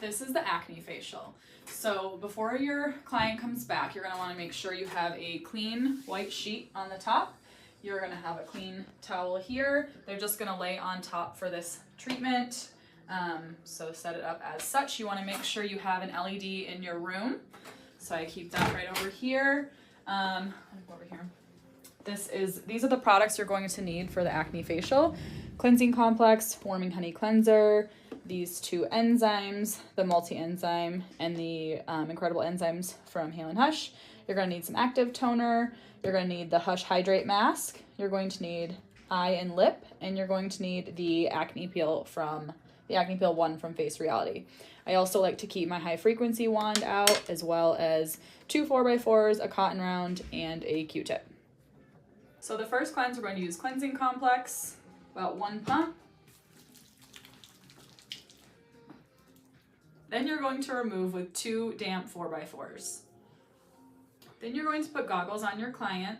This is the acne facial. So before your client comes back, you're gonna wanna make sure you have a clean white sheet on the top. You're gonna have a clean towel here. They're just gonna lay on top for this treatment. So set it up as such. You wanna make sure you have an LED in your room. So I keep that right over here. Let me go over here. These are the products you're going to need for the acne facial. Cleansing complex, warming honey cleanser, these two enzymes, the multi-enzyme and the incredible enzymes from Hale & Hush. You're going to need some active toner. You're going to need the Hush Hydrate Mask. You're going to need eye and lip, and you're going to need the Acne Peel 1 from Face Reality. I also like to keep my high frequency wand out, as well as 2 4x4s, a cotton round, and a Q-tip. So the first cleanse, we're going to use cleansing complex, about 1 pump. Then you're going to remove with 2 damp 4x4s. Then you're going to put goggles on your client,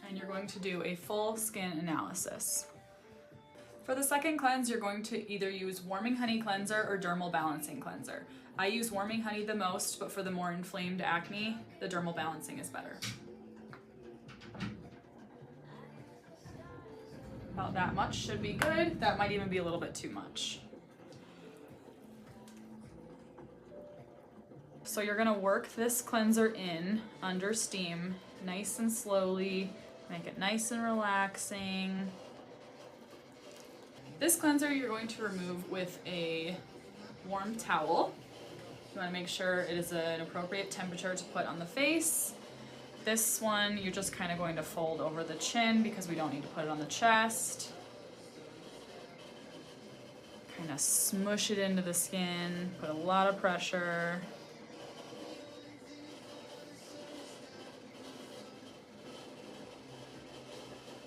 and you're going to do a full skin analysis. For the second cleanse, you're going to either use Warming Honey Cleanser or Dermal Balancing Cleanser. I use Warming Honey the most, but for the more inflamed acne, the Dermal Balancing is better. About that much should be good. That might even be a little bit too much. So you're gonna work this cleanser in under steam, nice and slowly, make it nice and relaxing. This cleanser you're going to remove with a warm towel. You wanna make sure it is an appropriate temperature to put on the face. This one, you're just kind of going to fold over the chin because we don't need to put it on the chest. Kind of smush it into the skin, put a lot of pressure.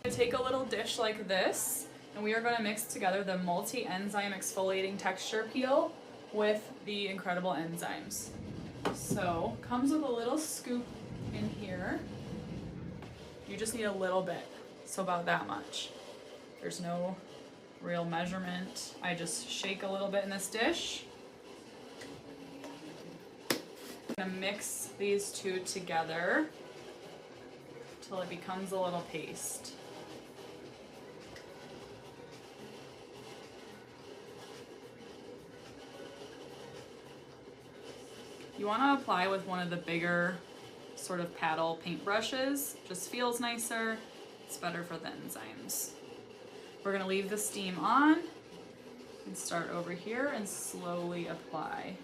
Take a little dish like this, and we are going to mix together the multi-enzyme exfoliating texture peel with the incredible enzymes. So, comes with a little scoop in here. You just need a little bit, so about that much. There's no real measurement. I just shake a little bit in this dish. I'm gonna mix these two together till it becomes a little paste. You want to apply with one of the bigger sort of paddle paintbrushes. Just feels nicer. It's better for the enzymes. We're going to leave the steam on and start over here and slowly apply.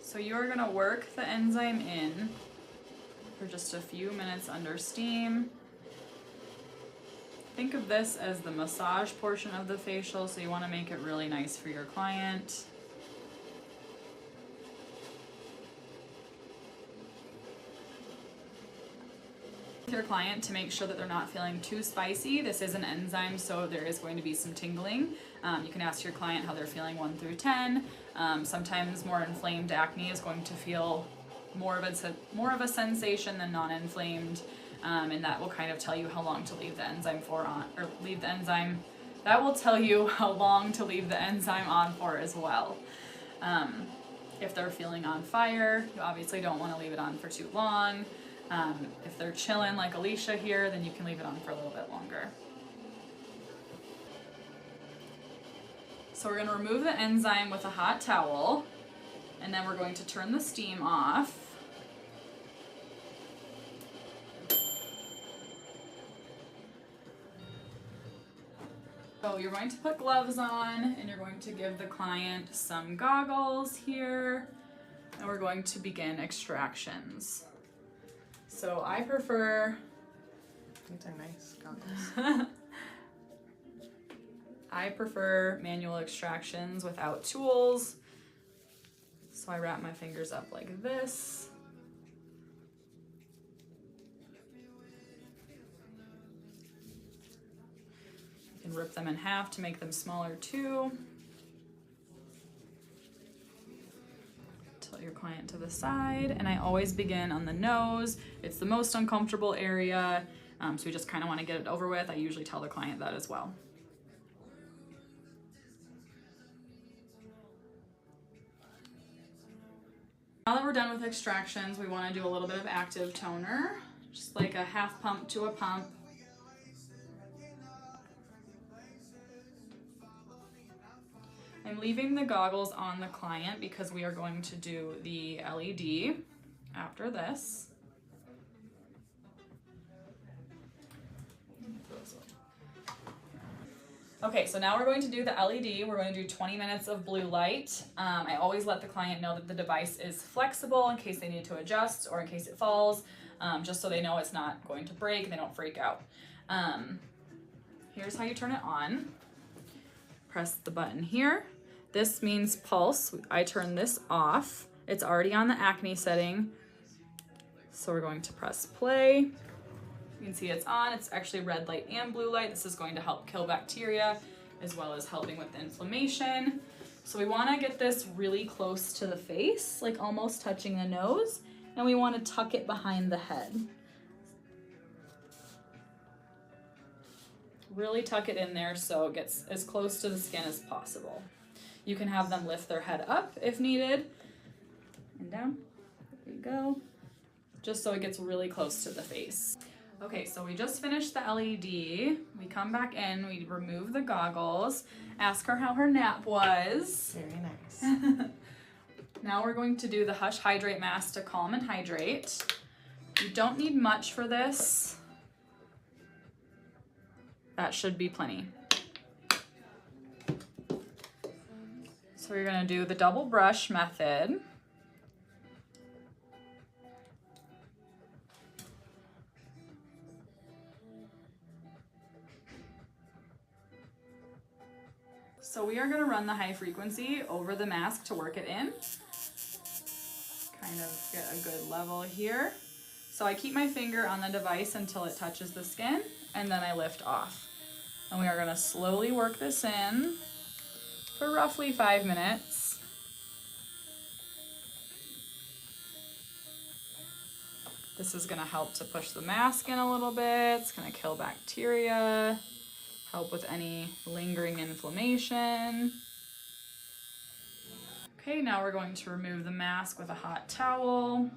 So you're going to work the enzyme in for just a few minutes under steam. Think of this as the massage portion of the facial, so you want to make it really nice for your client. With your client to make sure that they're not feeling too spicy. This is an enzyme, so there is going to be some tingling. You can ask your client how they're feeling 1 through 10. Sometimes more inflamed acne is going to feel more of a sensation than non-inflamed. And that will kind of tell you how long to leave the enzyme that will tell you how long to leave the enzyme on for as well. If they're feeling on fire, you obviously don't want to leave it on for too long. If they're chilling like Alicia here, then you can leave it on for a little bit longer. So we're going to remove the enzyme with a hot towel, and then we're going to turn the steam off. So you're going to put gloves on, and you're going to give the client some goggles here, and we're going to begin extractions. So I prefer... These are nice goggles. I prefer manual extractions without tools. So I wrap my fingers up like this. You can rip them in half to make them smaller too. Tilt your client to the side, and I always begin on the nose. It's the most uncomfortable area. So we just kind of want to get it over with. I usually tell the client that as well. Now that we're done with extractions, we want to do a little bit of active toner, just like a half pump to a pump. I'm leaving the goggles on the client because we are going to do the LED after this. Okay, so now we're going to do the LED. We're going to do 20 minutes of blue light. I always let the client know that the device is flexible in case they need to adjust or in case it falls, just so they know it's not going to break and they don't freak out. Here's how you turn it on. Press the button here. This means pulse. I turn this off. It's already on the acne setting. So we're going to press play. You can see it's on. It's actually red light and blue light. This is going to help kill bacteria as well as helping with inflammation. So we want to get this really close to the face, like almost touching the nose, and we want to tuck it behind the head. Really tuck it in there so it gets as close to the skin as possible. You can have them lift their head up if needed, and down. There you go. Just so it gets really close to the face. Okay, so we just finished the LED. We come back in, we remove the goggles, ask her how her nap was. Very nice. Now we're going to do the Hush Hydrate Mask to calm and hydrate. You don't need much for this. That should be plenty. So we're gonna do the double brush method. So we are going to run the high frequency over the mask to work it in. Kind of get a good level here. So I keep my finger on the device until it touches the skin, and then I lift off. And we are going to slowly work this in for roughly 5 minutes. This is going to help to push the mask in a little bit. It's going to kill bacteria. Help with any lingering inflammation. Okay, now we're going to remove the mask with a hot towel.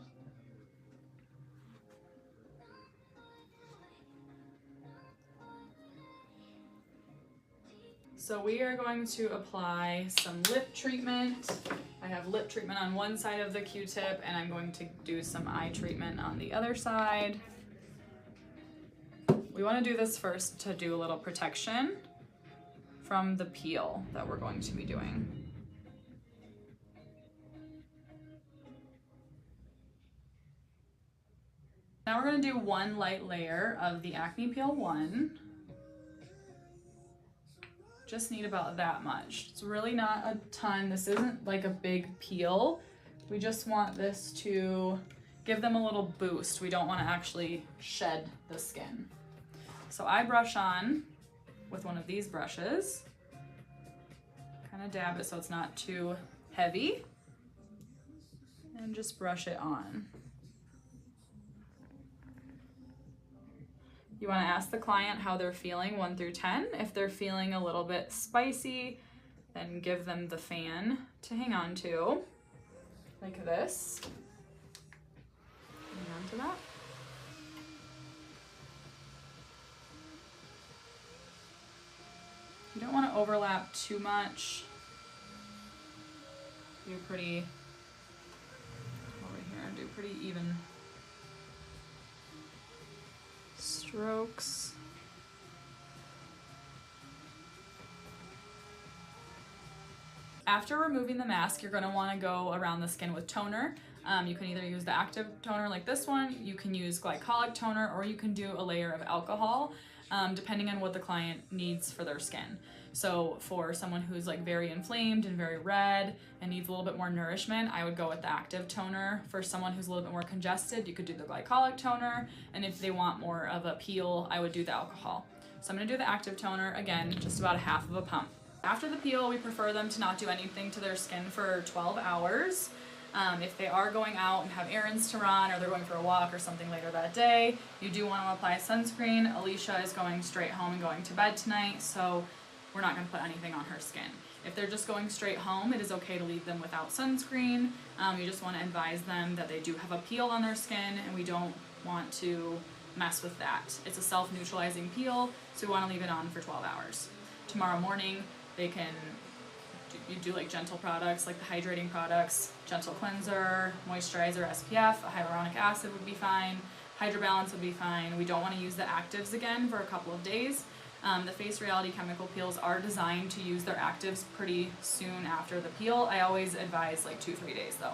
So we are going to apply some lip treatment. I have lip treatment on one side of the Q-tip, and I'm going to do some eye treatment on the other side. We want to do this first to do a little protection from the peel that we're going to be doing. Now we're going to do one light layer of the Acne Peel 1. Just need about that much. It's really not a ton. This isn't like a big peel. We just want this to give them a little boost. We don't want to actually shed the skin. So I brush on with one of these brushes, kind of dab it so it's not too heavy, and just brush it on. You want to ask the client how they're feeling 1 through 10. If they're feeling a little bit spicy, then give them the fan to hang on to, like this. Hang on to that. You don't want to overlap too much. Do pretty, over here, do pretty even strokes. After removing the mask, you're going to want to go around the skin with toner. You can either use the active toner like this one, you can use glycolic toner, or you can do a layer of alcohol, depending on what the client needs for their skin. So for someone who's like very inflamed and very red and needs a little bit more nourishment, I would go with the active toner. For someone who's a little bit more congested, you could do the glycolic toner. And if they want more of a peel, I would do the alcohol. So I'm gonna do the active toner, again, just about a half of a pump. After the peel, we prefer them to not do anything to their skin for 12 hours. If they are going out and have errands to run, or they're going for a walk or something later that day, you do want to apply sunscreen. Alicia is going straight home and going to bed tonight, so we're not going to put anything on her skin. If they're just going straight home, it is okay to leave them without sunscreen. You just want to advise them that they do have a peel on their skin, and we don't want to mess with that. It's a self-neutralizing peel, so we want to leave it on for 12 hours. Tomorrow morning, they can you do like gentle products, like the hydrating products, gentle cleanser, moisturizer, SPF, a hyaluronic acid would be fine, Hydrobalance would be fine. We don't want to use the actives again for a couple of days. The Face Reality chemical peels are designed to use their actives pretty soon after the peel. I always advise like 2-3 days though.